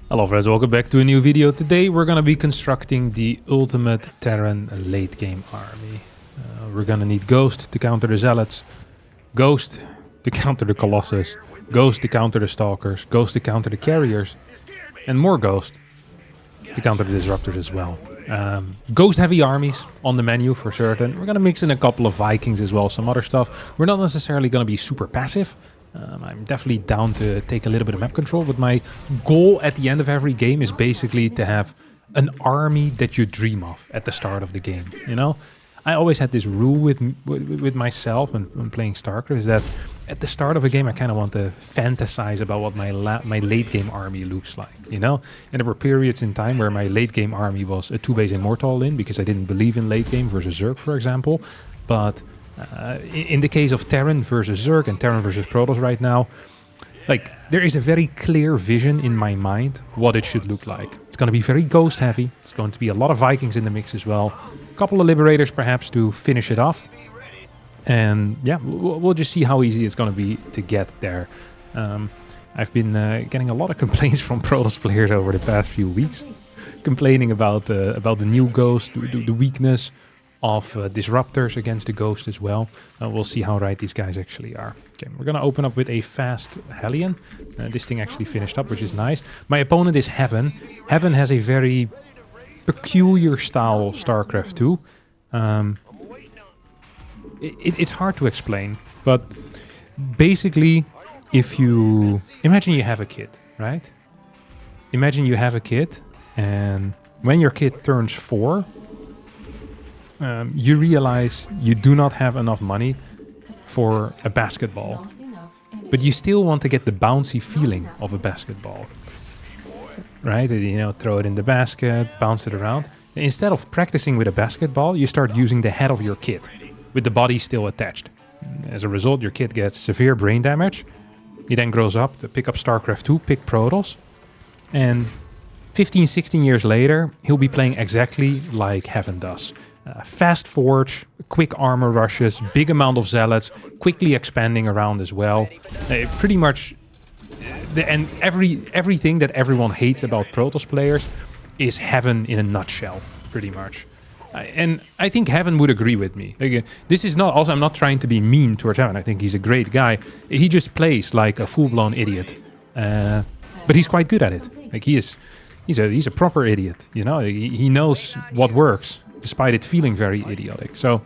Hello friends, welcome back to a new video. Today we're gonna be constructing the ultimate Terran late game army. We're gonna need Ghost to counter the Zealots, Ghost to counter the Colossus, Ghost to counter the Stalkers, Ghost to counter the Carriers, and more Ghost to counter the Disruptors as well. Ghost heavy armies on the menu for certain. We're gonna mix in a couple of Vikings as well, some other stuff. We're not necessarily gonna be super passive. I'm definitely down to take a little bit of map control, but my goal at the end of every game is basically to have an army that you dream of at the start of the game, you know? I always had this rule with myself when playing StarCraft is that at the start of a game I kind of want to fantasize about what my late game army looks like, you know? And there were periods in time where my late game army was a 2-base Immortal in because I didn't believe in late game versus Zerg, for example, but in the case of Terran versus Zerg and Terran versus Protoss right now, like there is a very clear vision in my mind what it should look like. It's going to be very Ghost heavy. It's going to be a lot of Vikings in the mix as well. A couple of Liberators perhaps to finish it off. And yeah, we'll just see how easy it's going to be to get there. I've been getting a lot of complaints from Protoss players over the past few weeks, complaining about the new Ghost, the weakness of Disruptors against the Ghost as well. We'll see how right these guys actually are. Okay, we're going to open up with a fast Hellion. This thing actually finished up, which is nice. My opponent is Heaven. Heaven has a very peculiar style of StarCraft 2. It's hard to explain, but basically, if you... Imagine you have a kid, right? Imagine you have a kid, and when your kid turns 4... you realize you do not have enough money for a basketball, but you still want to get the bouncy feeling of a basketball, right? You know, throw it in the basket, bounce it around. Instead of practicing with a basketball, you start using the head of your kid with the body still attached. As a result, your kid gets severe brain damage. He then grows up to pick up StarCraft 2, pick Protoss, and 15, 16 years later, he'll be playing exactly like Heaven does. Fast forge, quick armor rushes, big amount of zealots, quickly expanding around as well. Pretty much, and everything that everyone hates about Protoss players is Heaven in a nutshell, pretty much. And I think Heaven would agree with me. Like, this is not, also I'm not trying to be mean towards Heaven. I think he's a great guy. He just plays like a full-blown idiot, but he's quite good at it. Like he's a proper idiot. You know, he knows what works, despite it feeling very idiotic. So,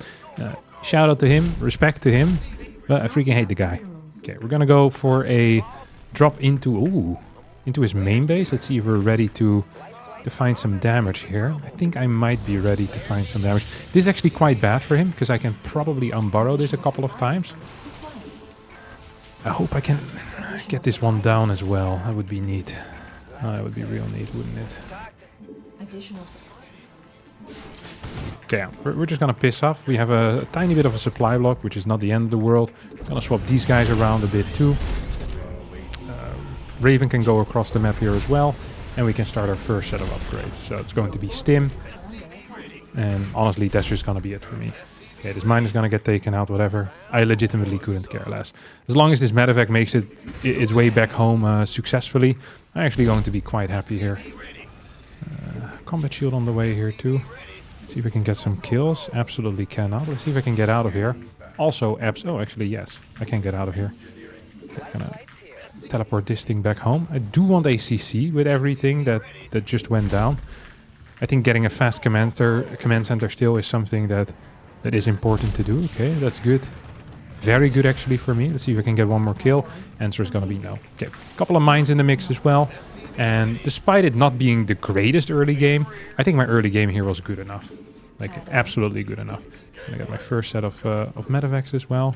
shout out to him, respect to him, but I freaking hate the guy. Okay, we're gonna go for a drop into his main base. Let's see if we're ready to find some damage here. I think I might be ready to find some damage. This is actually quite bad for him, because I can probably unburrow this a couple of times. I hope I can get this one down as well. That would be neat. That would be real neat, wouldn't it? Okay, we're just gonna piss off. We have a tiny bit of a supply block, which is not the end of the world. Gonna swap these guys around a bit too. Raven can go across the map here as well, and we can start our first set of upgrades. So it's going to be Stim, and honestly, that's just gonna be it for me. Okay, this mine is gonna get taken out, whatever. I legitimately couldn't care less. As long as this medevac makes its way back home successfully, I'm actually going to be quite happy here. Combat shield on the way here too. Let's see if I can get some kills. Absolutely cannot. Let's see if I can get out of here. Also, oh, actually, yes. I can get out of here. Okay, I'm gonna teleport this thing back home. I do want ACC with everything that just went down. I think getting a fast command center still is something that is important to do. Okay, that's good. Very good, actually, for me. Let's see if I can get one more kill. Answer is gonna be no. Okay, a couple of mines in the mix as well. And despite it not being the greatest early game, I think my early game here was good enough. Like, absolutely good enough. And I got my first set of medevacs as well.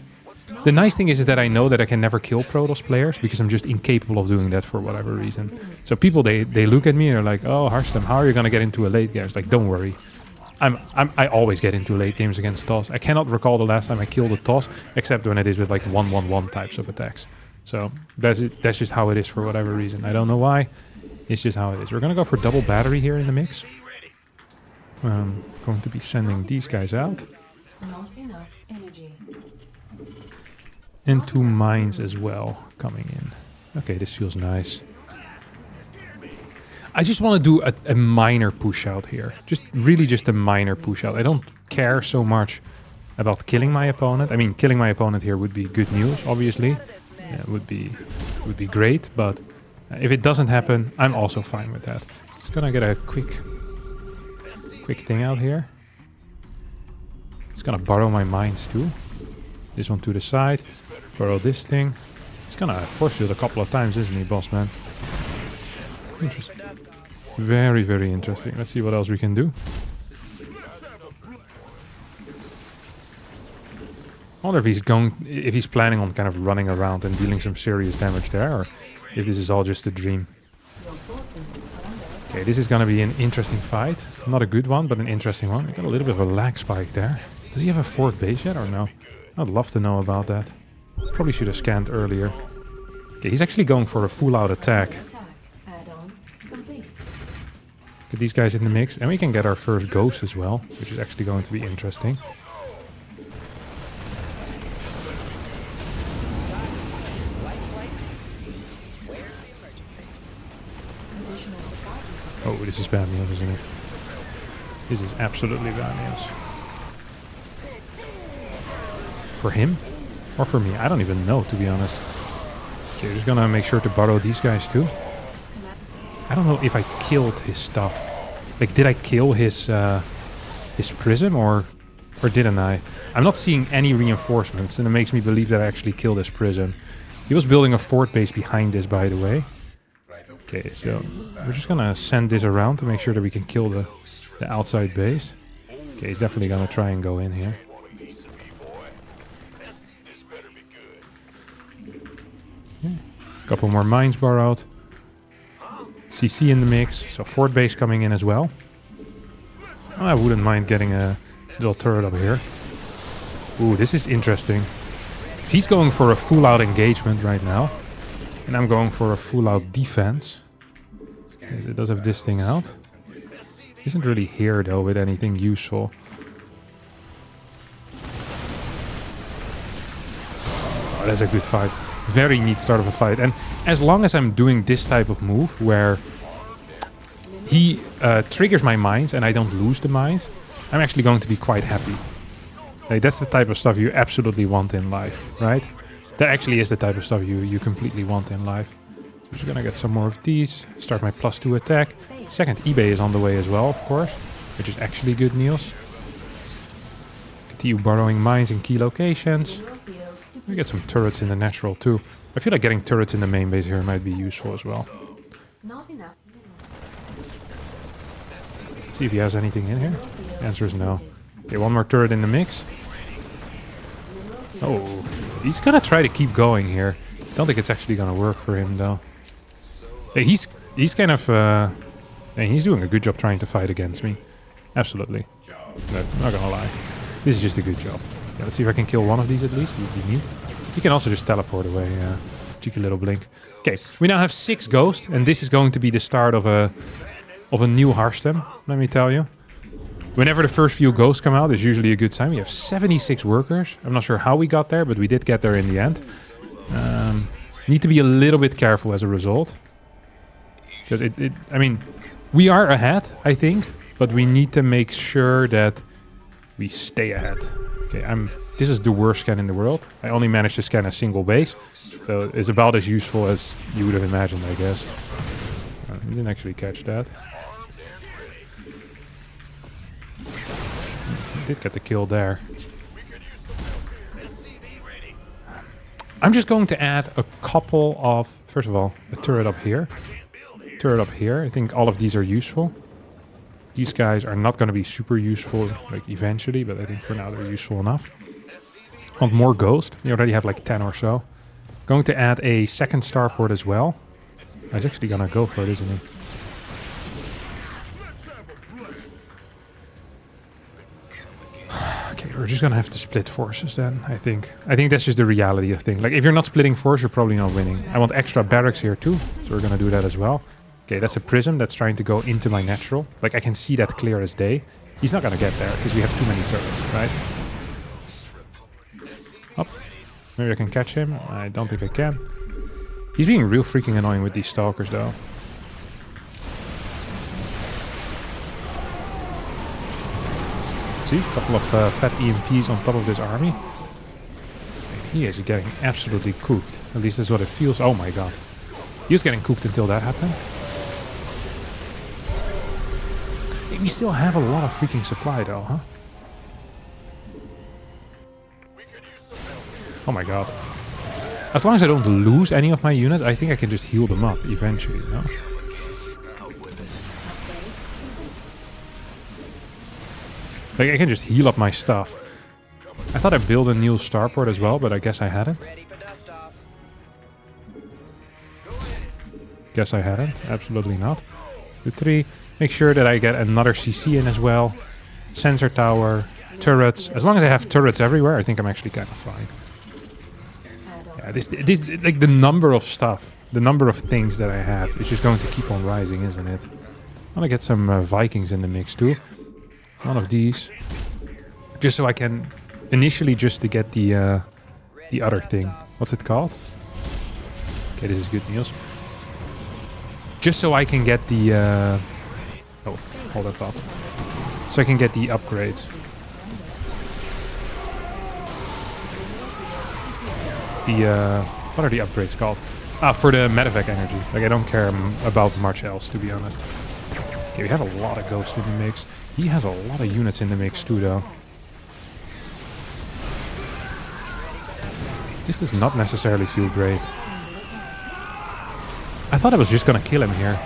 The nice thing is that I know that I can never kill Protoss players, because I'm just incapable of doing that for whatever reason. So people, they look at me and they're like, oh, Harstem, how are you going to get into a late game? It's like, don't worry. I always get into late games against TOS. I cannot recall the last time I killed a TOS, except when it is with like 1-1-1 types of attacks. So that's just how it is for whatever reason. I don't know why. It's just how it is. We're going to go for double battery here in the mix. Going to be sending these guys out. Not enough energy. And 2 mines as well coming in. Okay, this feels nice. I just want to do a minor push out here. Really just a minor push out. I don't care so much about killing my opponent. I mean, killing my opponent here would be good news, obviously. Yeah, would be great, but if it doesn't happen, I'm also fine with that. Just gonna get a quick thing out here. It's gonna borrow my mines too. This one to the side. Borrow this thing. It's gonna force field a couple of times, isn't he, boss man? Interesting. Very, very interesting. Let's see what else we can do. I wonder if he's planning on kind of running around and dealing some serious damage there, or if this is all just a dream. Okay, this is gonna be an interesting fight. Not a good one, but an interesting one. We got a little bit of a lag spike there. Does he have a fourth base yet or no? I'd love to know about that. Probably should have scanned earlier. Okay, he's actually going for a full-out attack. Get these guys in the mix, and we can get our first ghost as well, which is actually going to be interesting. Oh, this is bad news, isn't it? This is absolutely bad news. For him? Or for me? I don't even know, to be honest. Okay, we're just gonna make sure to borrow these guys too. I don't know if I killed his stuff. Like, did I kill his prism or didn't I? I'm not seeing any reinforcements, and it makes me believe that I actually killed his prism. He was building a fort base behind this, by the way. Okay, so we're just gonna send this around to make sure that we can kill the outside base. Okay, he's definitely gonna try and go in here. Yeah. Couple more mines borrowed. CC in the mix, so fort base coming in as well. I wouldn't mind getting a little turret up here. Ooh, this is interesting. He's going for a full-out engagement right now. And I'm going for a full-out defense. Okay, so it does have this thing out. Isn't really here, though, with anything useful. Oh, that's a good fight. Very neat start of a fight. And as long as I'm doing this type of move, where he triggers my mines and I don't lose the mines, I'm actually going to be quite happy. Like, that's the type of stuff you absolutely want in life, right? That actually is the type of stuff you completely want in life. So I'm just gonna get some more of these. Start my +2 attack. Second eBay is on the way as well, of course, which is actually good news. Continue borrowing mines in key locations. We get some turrets in the natural too. I feel like getting turrets in the main base here might be useful as well. Not enough. Let's see if he has anything in here. The answer is no. Okay, one more turret in the mix. Oh, he's gonna try to keep going here. Don't think it's actually gonna work for him though. Hey, he's kind of he's doing a good job trying to fight against me. Absolutely. No, not gonna lie. This is just a good job. Yeah, let's see if I can kill one of these at least. It would be neat. You can also just teleport away. Cheeky little blink. Okay, we now have 6 ghosts, and this is going to be the start of a new Harstem. Let me tell you. Whenever the first few ghosts come out, it's usually a good sign. We have 76 workers. I'm not sure how we got there, but we did get there in the end. Need to be a little bit careful as a result. Because I mean, we are ahead, I think, but we need to make sure that we stay ahead. Okay, this is the worst scan in the world. I only managed to scan a single base, so it's about as useful as you would have imagined, I guess. We didn't actually catch that. Did get the kill there. I'm just going to add a couple of, first of all, a turret up here. Turret up here. I think all of these are useful. These guys are not going to be super useful, like, eventually, but I think for now they're useful enough. Want more ghost? We already have like 10 or so. Going to add a second starport as well. He's actually going to go for it, isn't he? Okay, we're just gonna have to split forces then, I think. I think that's just the reality of things. Like, if you're not splitting force, you're probably not winning. I want extra barracks here too, so we're gonna do that as well. Okay, that's a prism that's trying to go into my natural. Like, I can see that clear as day. He's not gonna get there, because we have too many turrets, right? Up. Maybe I can catch him. I don't think I can. He's being real freaking annoying with these stalkers, though. See, a couple of fat EMPs on top of this army. He is getting absolutely cooked. At least that's what it feels. Oh my god. He was getting cooked until that happened. We still have a lot of freaking supply though, huh? Oh my god. As long as I don't lose any of my units, I think I can just heal them up eventually, you know? Like, I can just heal up my stuff. I thought I built a new starport as well, but I guess I hadn't. Guess I hadn't. Absolutely not. 2, 3. Make sure that I get another CC in as well. Sensor tower, turrets. As long as I have turrets everywhere, I think I'm actually kind of fine. Yeah, this like the number of stuff, the number of things that I have is just going to keep on rising, isn't it? I want to get some Vikings in the mix too. One of these, just so I can initially just to get the other thing. What's it called? Okay, this is good news. Just so I can get the oh, hold that up. So I can get the upgrades. The what are the upgrades called? Ah, for the medevac energy. Like I don't care about much else, to be honest. Okay, we have a lot of ghosts in the mix. He has a lot of units in the mix too, though. This does not necessarily feel great. I thought I was just gonna kill him here,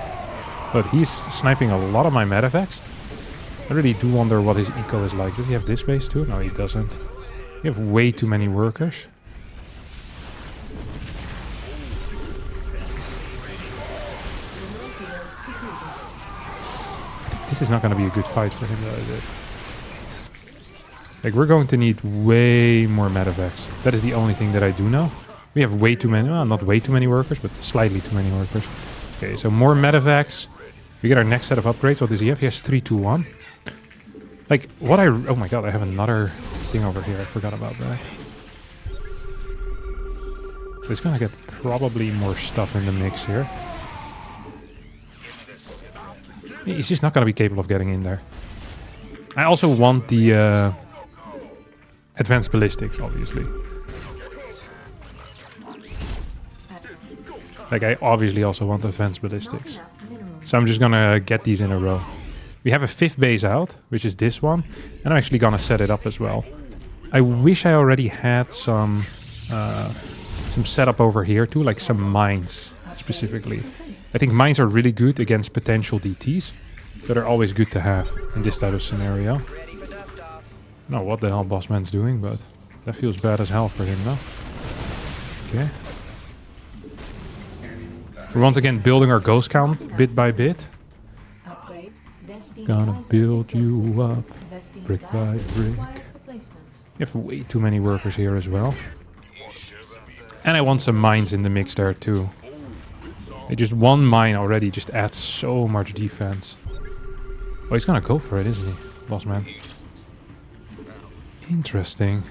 but he's sniping a lot of my medevacs. I really do wonder what his eco is like. Does he have this base too? No, he doesn't. We have way too many workers. This is not going to be a good fight for him, though, is it? Like, we're going to need way more medevacs. That is the only thing that I do know. We have way too many, well, not way too many workers, but slightly too many workers. Okay, so more medevacs. We get our next set of upgrades. What does he have? He has 3, 2, 1. Like, what I... Oh my god, I have another thing over here. I forgot about that. So he's going to get probably more stuff in the mix here. He's just not going to be capable of getting in there. I also want the advanced ballistics, obviously. Like, I obviously also want advanced ballistics. So I'm just going to get these in a row. We have a 5th base out, which is this one. And I'm actually going to set it up as well. I wish I already had some setup over here too, like some mines specifically. I think mines are really good against potential DTs. So they're always good to have in this type of scenario. I don't know what the hell Bossman's doing, but that feels bad as hell for him now. Okay. We're once again building our ghost count bit by bit. Gonna build you up brick by brick. You have way too many workers here as well. And I want some mines in the mix there too. Just one mine already just adds so much defense. Oh, he's gonna go for it, isn't he, Bossman? Interesting.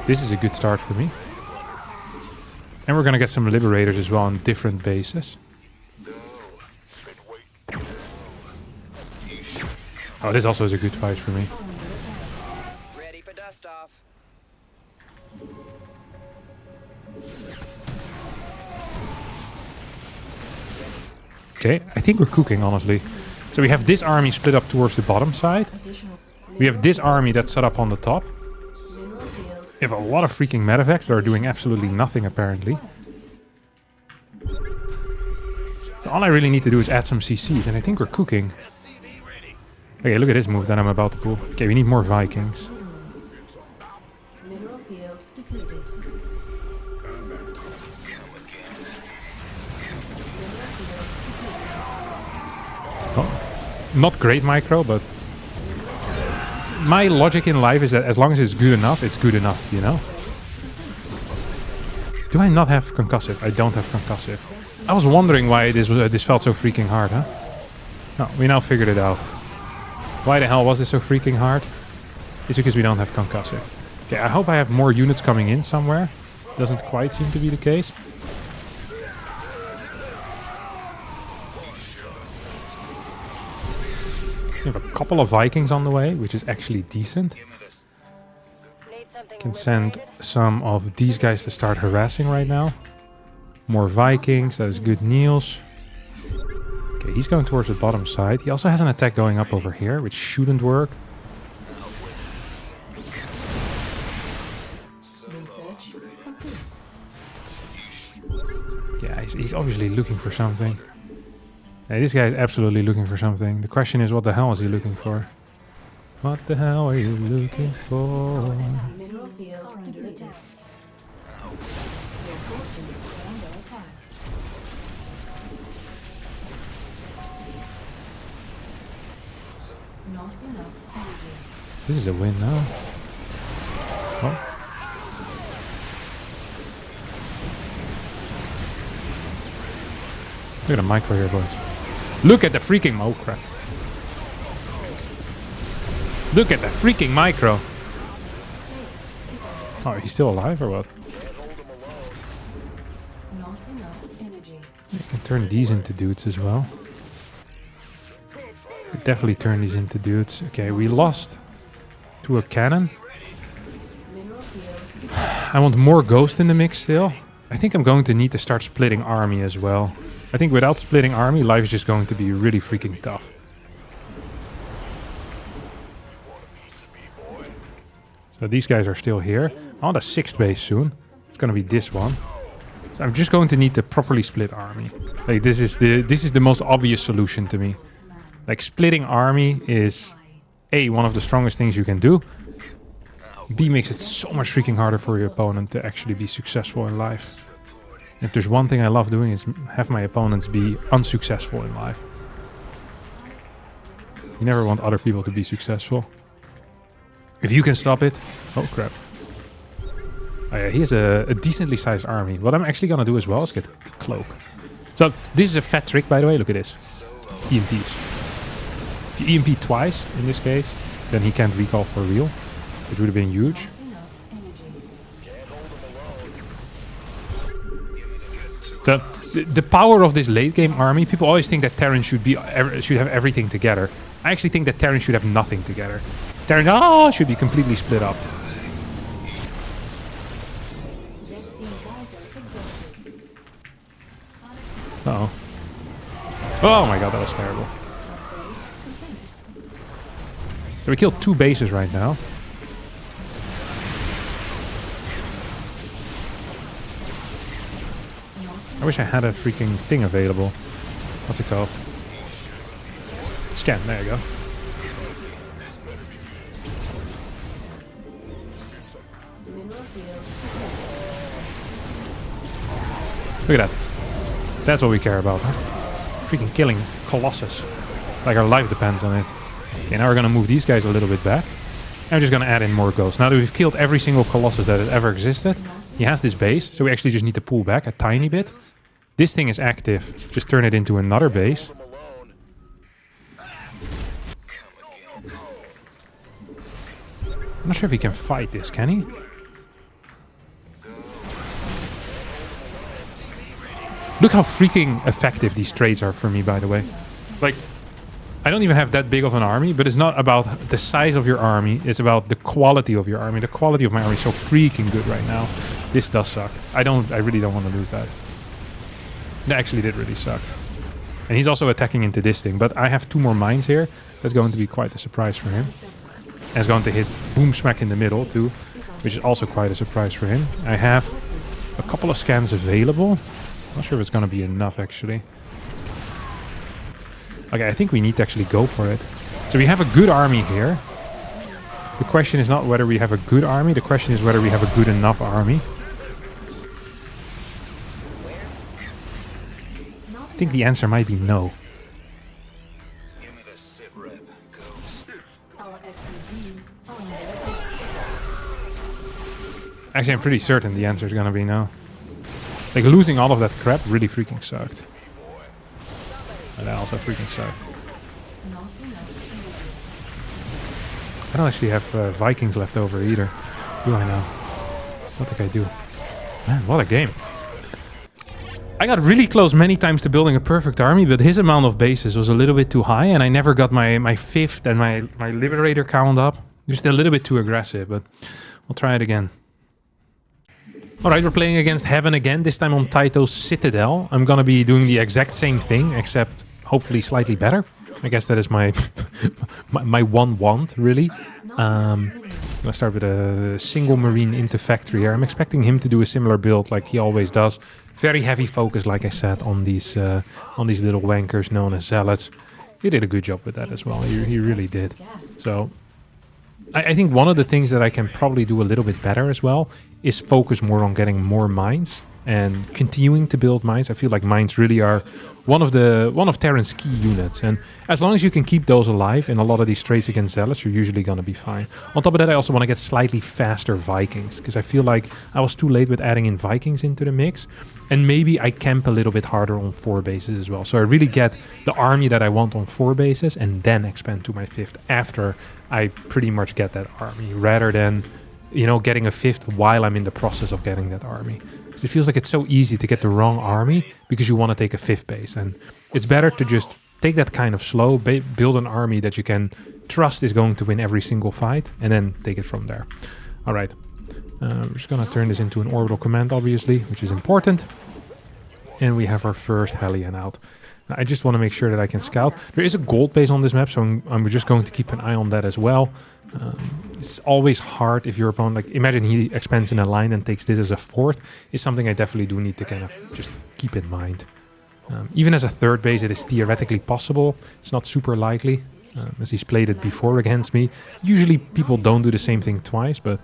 This is a good start for me. And we're gonna get some liberators as well on different bases. Oh, this also is a good fight for me. Ready for dust off. Okay, I think we're cooking, honestly. So we have this army split up towards the bottom side. We have this army that's set up on the top. We have a lot of freaking medevacs that are doing absolutely nothing, apparently. So all I really need to do is add some CCs, and I think we're cooking. Okay, look at this move that I'm about to pull. Okay, we need more Vikings. Oh, not great micro, but my logic in life is that as long as it's good enough, you know? Do I not have concussive? I don't have concussive. I was wondering why this felt so freaking hard, huh? No, we now figured it out. Why the hell was this so freaking hard? It's because we don't have concussive. Okay, I hope I have more units coming in somewhere. Doesn't quite seem to be the case. We have a couple of Vikings on the way, which is actually decent. Need something Can send some of these guys to start harassing right now. More Vikings, that is good Niels. Okay, he's going towards the bottom side. He also has an attack going up over here, which shouldn't work. Research complete. Yeah, he's obviously looking for something. Hey, this guy is absolutely looking for something. The question is, what the hell is he looking for? What the hell are you looking for? Mineral field depleted. Your forces are under attack. Not enough energy. This is a win now. Oh. Look at the micro here, boys. Look at the freaking... Oh, crap. Look at the freaking micro. Oh, he's still alive or what? Not enough energy. You can turn these into dudes as well. Could definitely turn these into dudes. Okay, we lost to a cannon. Mineral field. I want more ghost in the mix still. I think I'm going to need to start splitting army as well. I think without splitting army, life is just going to be really freaking tough. So these guys are still here. I want a 6th base soon. It's going to be this one. So I'm just going to need to properly split army. Like this is the most obvious solution to me. Like splitting army is A, one of the strongest things you can do. B, makes it so much freaking harder for your opponent to actually be successful in life. If there's one thing I love doing, is have my opponents be unsuccessful in life. You never want other people to be successful. If you can stop it... Oh, crap. Oh yeah, he has a decently sized army. What I'm actually gonna do as well is get a cloak. So, this is a fat trick, by the way. Look at this. EMPs. If you EMP twice, in this case, then he can't recall for real. It would have been huge. Enough energy. So the power of this late game army, people always think that Terran should have everything together. I actually think that Terran should have nothing together. Terran should be completely split up. Uh-oh. Oh my god, that was terrible. So we killed 2 bases right now. I wish I had a freaking thing available. What's it called? Scan, there you go. Look at that. That's what we care about, huh? Freaking killing Colossus. Like our life depends on it. Okay, now we're gonna move these guys a little bit back. And we're just gonna add in more ghosts. Now that we've killed every single Colossus that has ever existed, he has this base, so we actually just need to pull back a tiny bit. This thing is active. Just turn it into another base. I'm not sure if he can fight this, can he? Look how freaking effective these trades are for me, by the way. Like, I don't even have that big of an army, but it's not about the size of your army. It's about the quality of your army. The quality of my army is so freaking good right now. This does suck. I really don't want to lose that. That actually did really suck. And he's also attacking into this thing, but I have 2 more mines here. That's going to be quite a surprise for him. And it's going to hit boom smack in the middle too, which is also quite a surprise for him. I have a couple of scans available. Not sure if it's going to be enough actually. Okay, I think we need to actually go for it. So we have a good army here. The question is not whether we have a good army, the question is whether we have a good enough army. I think the answer might be no. Actually, I'm pretty certain the answer is gonna be no. Like, losing all of that crap really freaking sucked. And that also freaking sucked. I don't actually have Vikings left over either. Do I now? I don't think I do. Man, what a game. I got really close many times to building a perfect army, but his amount of bases was a little bit too high, and I never got my fifth and my Liberator count up. Just a little bit too aggressive, but we'll try it again. Alright, we're playing against Heaven again, this time on Taito's Citadel. I'm gonna be doing the exact same thing, except hopefully slightly better. I guess that is my my one want, really. I'm gonna start with a single Marine into factory here. I'm expecting him to do a similar build like he always does. Very heavy focus, like I said, on these little wankers known as Zealots. He did a good job with that as well. He really did. So I think one of the things that I can probably do a little bit better as well is focus more on getting more mines and continuing to build mines. I feel like mines really are one of Terran's key units, and as long as you can keep those alive in a lot of these trades against Zealots, you're usually going to be fine. On top of that, I also want to get slightly faster Vikings, because I feel like I was too late with adding in Vikings into the mix, and maybe I camp a little bit harder on 4 bases as well. So I really get the army that I want on 4 bases and then expand to my 5th after I pretty much get that army, rather than, you know, getting a 5th while I'm in the process of getting that army. It feels like it's so easy to get the wrong army because you want to take a 5th base, and it's better to just take that kind of slow, build an army that you can trust is going to win every single fight, and then take it from there. All right, we're just gonna turn this into an orbital command, obviously, which is important, and we have our first Hellion out. Now, I just want to make sure that I can scout. There is a gold base on this map, so I'm just going to keep an eye on that as well. It's always hard if your opponent, like, imagine he expands in a line and takes this as a 4th, is something I definitely do need to kind of just keep in mind. Even as a 3rd base, it is theoretically possible. It's not super likely, as he's played it before against me. Usually people don't do the same thing twice, but,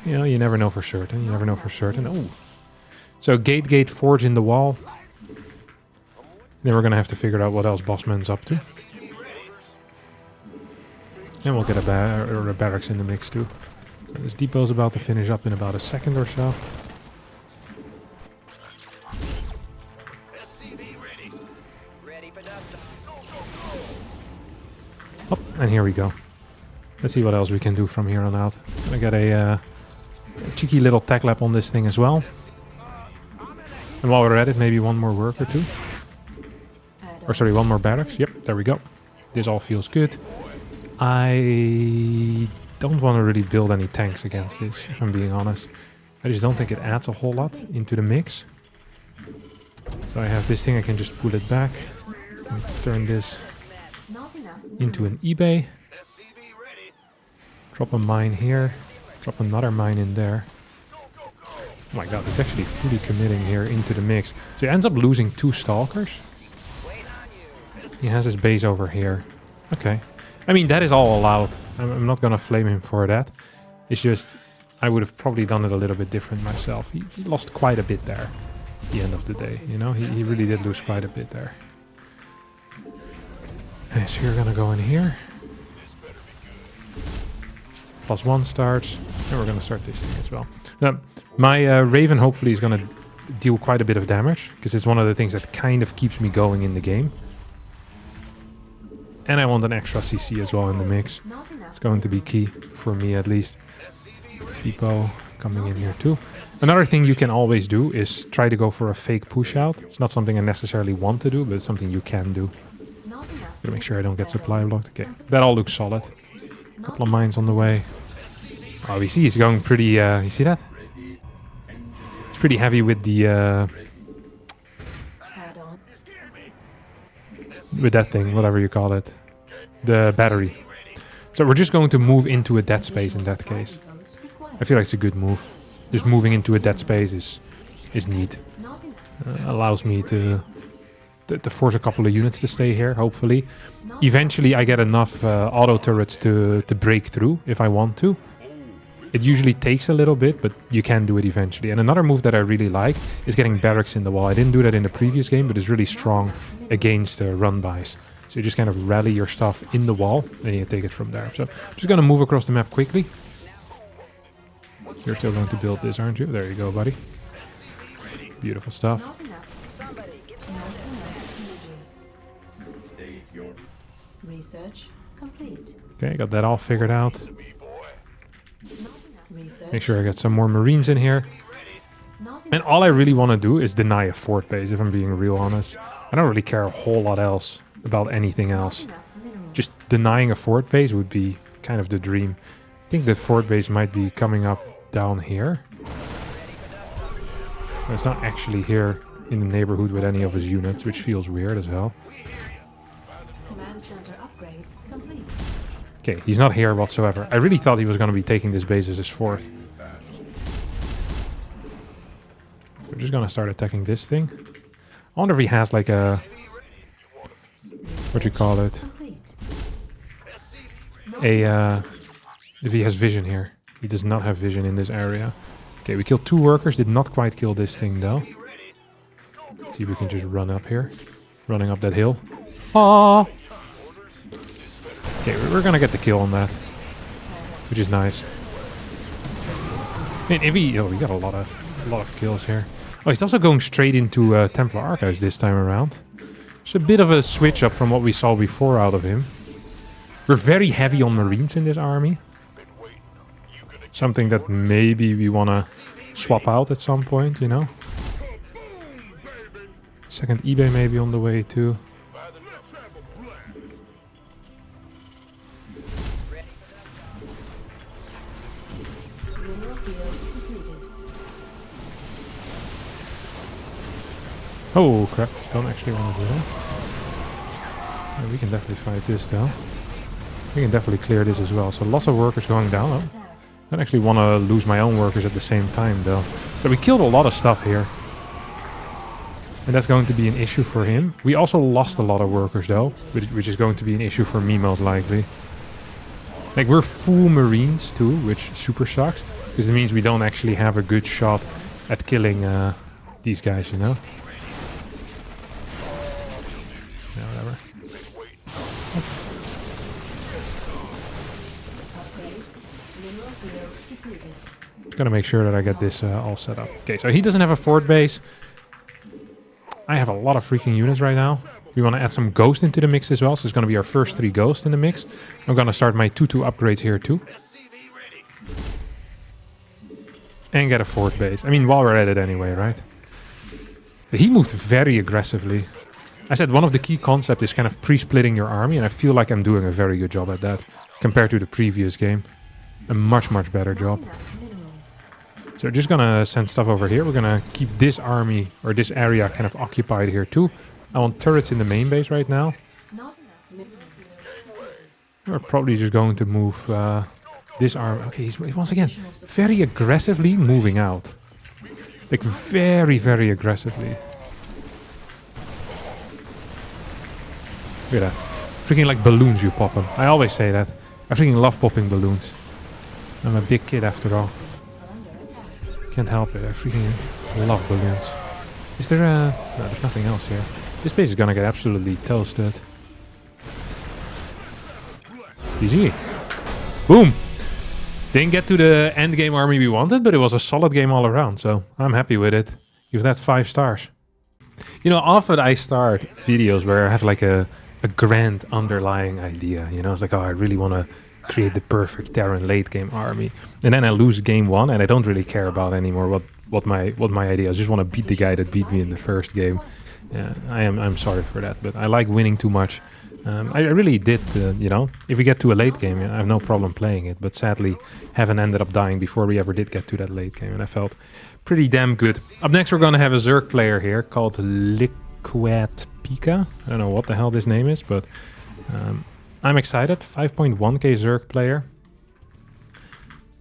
you know, you never know for certain. You never know for certain. Oh, so gate, forge in the wall. Then we're going to have to figure out what else Bossman's up to. And we'll get a barracks in the mix too. So this depot's about to finish up in about a second or so. Oh, and here we go. Let's see what else we can do from here on out. I got a cheeky little tech lab on this thing as well. And while we're at it, maybe one more work or two. Or sorry, one more barracks. Yep, there we go. This all feels good. I don't want to really build any tanks against this, if I'm being honest. I just don't think it adds a whole lot into the mix. So I have this thing, I can just pull it back. And turn this into an eBay. Drop a mine here. Drop another mine in there. Oh my god, he's actually fully committing here into the mix. So he ends up losing 2 stalkers. He has his base over here. Okay. I mean, that is all allowed. I'm not gonna flame him for that. It's just, I would have probably done it a little bit different myself. He lost quite a bit there at the end of the day, you know? He really did lose quite a bit there. Okay, so you're gonna go in here. +1 starts, and we're gonna start this thing as well. Now, my Raven hopefully is gonna deal quite a bit of damage, because it's one of the things that kind of keeps me going in the game. And I want an extra CC as well in the mix. It's going to be key, for me at least. Depot coming in here too. Another thing you can always do is try to go for a fake push out. It's not something I necessarily want to do, but it's something you can do. Gotta make sure I don't get supply blocked. Okay, that all looks solid. A couple of mines on the way. Oh, we see he's going pretty, you see that? It's pretty heavy with the, with that thing, whatever you call it. The battery. So we're just going to move into a dead space in that case. I feel like it's a good move. Just moving into a dead space is neat. Allows me to force a couple of units to stay here, hopefully. Eventually I get enough auto turrets to break through if I want to. It usually takes a little bit, but you can do it eventually. And another move that I really like is getting barracks in the wall. I didn't do that in the previous game, but it's really strong against run-bys. So you just kind of rally your stuff in the wall, and you take it from there. So I'm just going to move across the map quickly. You're still going to build this, aren't you? There you go, buddy. Beautiful stuff. Research complete. Okay, got that all figured out. Make sure I get some more Marines in here. And all I really want to do is deny a fort base, if I'm being real honest. I don't really care a whole lot else about anything else. Enough minerals. Just denying a fort base would be kind of the dream. I think the fort base might be coming up down here. But it's not actually here in the neighborhood with any of his units, which feels weird as hell. Command center upgrade complete. Okay, he's not here whatsoever. I really thought he was going to be taking this base as his fort. We're just going to start attacking this thing. I wonder if he has like a... what you call it? Complete. If he has vision here. He does not have vision in this area. Okay, we killed 2 workers. Did not quite kill this thing though. Let's see if we can just run up here. Running up that hill. Ah! Okay, we're gonna get the kill on that. Which is nice. Man, if he... oh, we got a lot of kills here. Oh, he's also going straight into Templar Archives this time around. It's a bit of a switch up from what we saw before out of him. We're very heavy on Marines in this army. Something that maybe we want to swap out at some point, you know? Second eBay maybe on the way too. Mineral field completed. Oh crap, don't actually want to do that. Yeah, we can definitely fight this though. We can definitely clear this as well. So lots of workers going down. Oh, I don't actually want to lose my own workers at the same time though. So we killed a lot of stuff here. And that's going to be an issue for him. We also lost a lot of workers though, which is going to be an issue for me most likely. Like we're full Marines too, which super sucks. Because it means we don't actually have a good shot at killing these guys, you know? Yeah, whatever. Upgrade. Mineral field completed. Just gotta make sure that I get this all set up. Okay, so he doesn't have a fort base. I have a lot of freaking units right now. We want to add some ghost into the mix as well. So it's going to be our first 3 ghosts in the mix. I'm going to start my 2-2 upgrades here too. And get a fort base. I mean, while we're at it anyway, right? So he moved very aggressively. I said one of the key concepts is kind of pre-splitting your army. And I feel like I'm doing a very good job at that. Compared to the previous game. A much, much better job. Enough minerals. So we're just gonna send stuff over here. We're gonna keep this army or this area kind of occupied here too. I want turrets in the main base right now. Not enough mineral field. We're probably just going to move this army. Okay, he's once again very aggressively moving out. Like very, very aggressively. Look at that. Freaking like balloons you pop them. I always say that. I freaking love popping balloons. I'm a big kid after all. Under attack. Can't help it. I freaking love balloons. Is there a... no, there's nothing else here. This base is gonna get absolutely toasted. GG. Boom! Didn't get to the end game army we wanted, but it was a solid game all around, so I'm happy with it. Give that 5 stars. You know, often I start videos where I have like a grand underlying idea. You know, it's like, oh, I really want to create the perfect Terran late game army. And then I lose game 1 and I don't really care about anymore what my idea is. I just want to beat the guy that beat me in the first game. I'm sorry for that, but I like winning too much. I really did, you know, if we get to a late game, I have no problem playing it. But sadly, haven't ended up dying before we ever did get to that late game. And I felt pretty damn good. Up next, we're going to have a Zerg player here called Liquid Pika. I don't know what the hell this name is, but I'm excited. 5.1k Zerg player.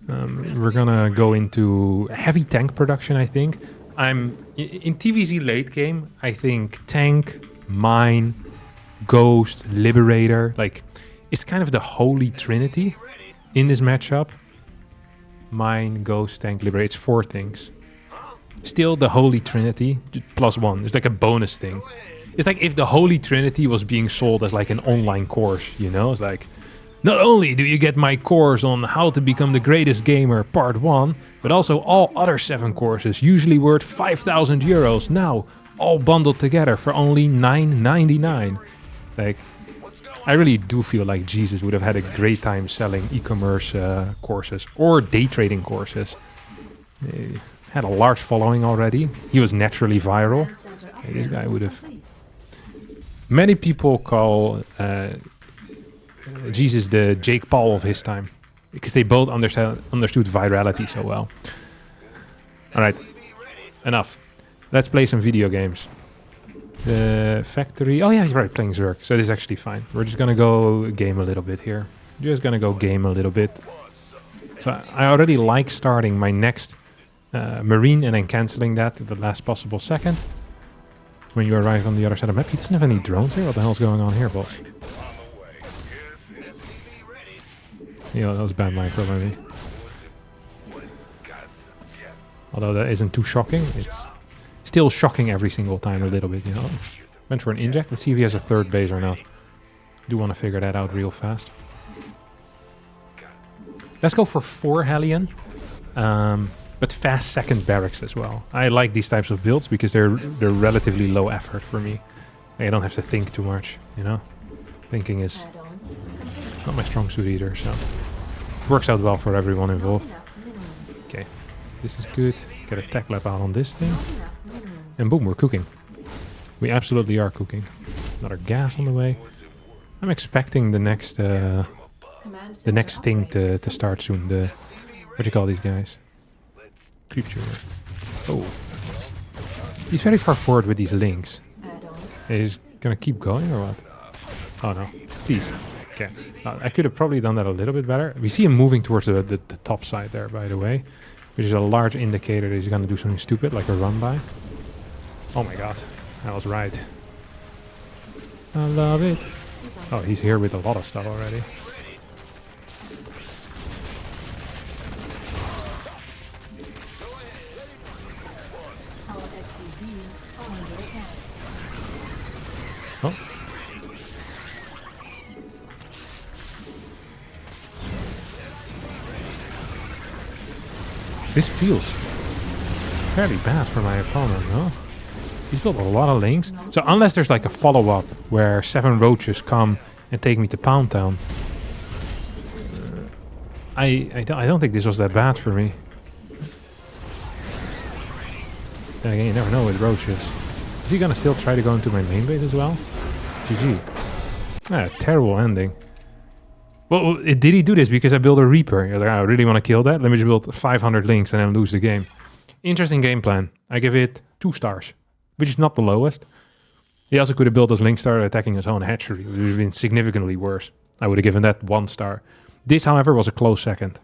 We're going to go into heavy tank production, I think. In TVZ late game, I think tank, mine, Ghost, Liberator, like, it's kind of the holy trinity in this matchup. Mine, Ghost, Tank, Liberator, it's 4 things. Still the holy trinity, +1, it's like a bonus thing. It's like if the holy trinity was being sold as like an online course, you know? It's like, not only do you get my course on how to become the greatest gamer, part 1, but also all other 7 courses, usually worth 5,000 euros, now all bundled together for only $9.99. Like, I really do feel like Jesus would have had a great time selling e-commerce courses or day trading courses. had a large following already. He was naturally viral. Command center Hey, this guy upgrade would have... complete. Many people call Jesus the Jake Paul of his time. Because they both understood virality so well. Alright, enough. Let's play some video games. The factory... Oh yeah, you're right, playing Zerg. So this is actually fine. We're just gonna go game a little bit here. Just gonna go game a little bit. So I already like starting my next Marine and then cancelling that at the last possible second. When you arrive on the other side of the map. He doesn't have any drones here? What the hell's going on here, boss? Yeah, that was bad micro maybe. Although that isn't too shocking. It's still shocking every single time a little bit, you know. Went for an inject. Let's see if he has a third base or not. Do want to figure that out real fast. Let's go for 4 Hellion. But fast second barracks as well. I like these types of builds because they're relatively low effort for me. I don't have to think too much, you know. Thinking is Add-on complete. not my strong suit either, so works out well for everyone Not involved. enough minerals. Okay, this is good. Get a tech lab out on this thing, Not enough minerals. and boom, we're cooking. We absolutely are cooking. Another gas on the way. I'm expecting the next Command the center next thing upgrade. to start soon. The what do you call these guys? Creep shooter. Oh, he's very far forward with these links. Add-on. He's gonna keep going or what? Oh no, please. Okay, I could have probably done that a little bit better. We see him moving towards the top side there, by the way, which is a large indicator that he's gonna do something stupid like a run by. Oh my god, I was right. I love it. Is on Oh, he's here with a lot of stuff already. Our SCVs are under attack. Oh. This feels fairly bad for my opponent, no? He's built a lot of links. So unless there's like a follow-up where 7 roaches come and take me to Pound Town, I don't think this was that bad for me. Then again, you never know with roaches. Is he gonna still try to go into my main base as well? GG. Ah, terrible ending. Well, did he do this because I built a Reaper? You're like, I really want to kill that. Let me just build 500 links and then lose the game. Interesting game plan. I give it 2 stars, which is not the lowest. He also could have built those links, started attacking his own hatchery, which would have been significantly worse. I would have given that 1 star. This, however, was a close second.